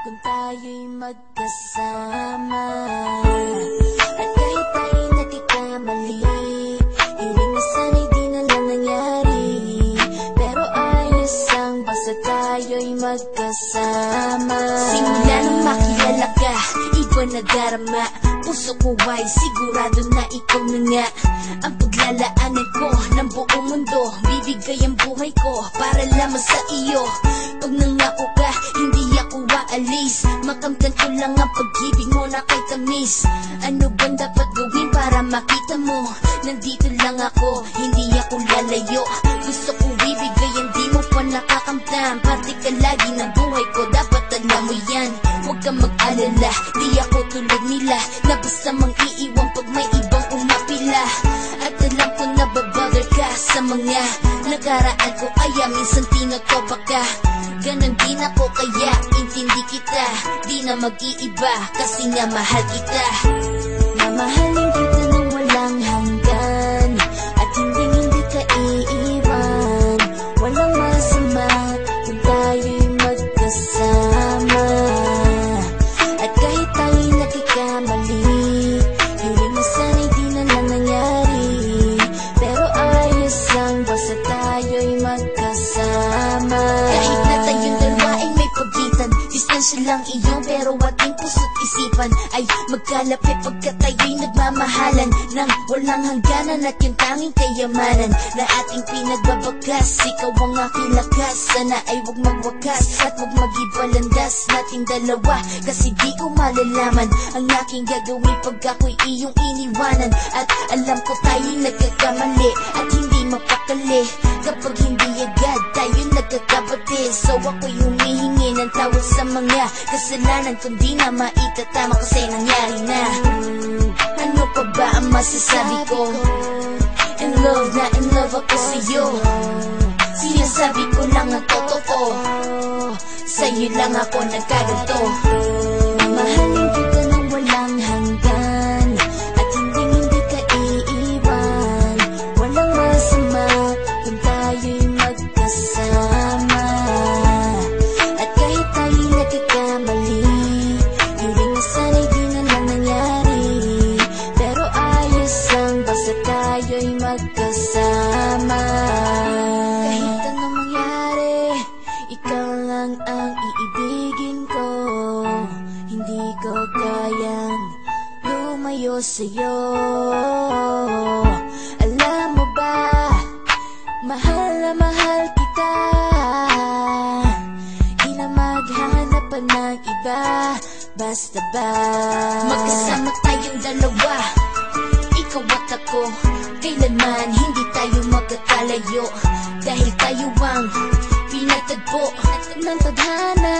kung tayo'y magkasama. At kahit tayo'y nagkakamali, hiling na sana'y di na lang nangyari. Pero ayos ang basta tayo'y magkasama. Simula nang makilala ka, iba na darama. Puso ko ay sigurado na ikaw na nga ang paglalaanan ko ng buong mundo. Bibigay ang buhay ko para lamang sa iyo. Pag nangako ka, hindi ako aalis. Makamtan ko lang ang pag-ibig mo na kay tamis. Ano bang dapat gawin para makita mo? Nandito lang ako, hindi ako lalayo. Gusto ko bibigay, hindi mo pa nakakamtan. Parte ka lagi ng buhay ko, dapat alam mo yan. Huwag kang mag-alala, di ako tulad nila na basta mang iiwan pag may ibang umapila. At alam ko na babother ka sa mga nakaraan ko, kaya minsan tinotopa ka. Ganon din ako, kaya intindi kita. Di na mag-iiba kasi nga mahal kita. Mamahalin kita nang walang hanggan, at hindi ka iiwan. Walang masama kung tayo'y magkasama. At kahit tayo'y nagkakamali, hiling na sana'y di na lang nangyari. Pero ayos lang basta tayo'y magkasama. Kahit na tayong dalawa ay may pagitan, distansya lang iyon pero ating puso't isipan ay magkalapit pagkat tayo'y nagmamahalan ng walang hangganan. At yung tanging kayamanan na ating pinagbabagas, ikaw ang aking lakas. Sana ay huwag magwakas at huwag mag-ibalandas nating dalawa, kasi di ko malalaman ang aking gagawin pag ako'y iyong iniwanan. At alam ko tayo'y nagkakamali at hindi mapakali kapag hindi agad tayo'y nagkakabati. So ako'y humihingi ng tawad sa mga kasalanan kung di na maitatama kasi nangyari na. Ano pa ba ang masasabi ko? In love na in love ako sa'yo. Sinasabi ko lang ang totoo, sa'yo lang ako nagkaganto. Mamahalin kita nang walang hanggan, at hindi ka iiwan. Walang masama kung tayo'y magkasama. At kahit tayo'y nagkakamali, hiling na sana'y di na lang nangyari. Pero ayos lang basta tayo'y magkasama. Kahit anong mangyari, ikaw lang ang iibigin ko. Hindi ko kayang lumayo sa'yo. Alam mo ba, mahal na mahal kita. Di na maghanap pa ng iba, basta ba magkasama tayong dalawa, ikaw at ako. Kailanman hindi tayo magkakalayo, dahil tayo ang pinagtagpo ng tadhana.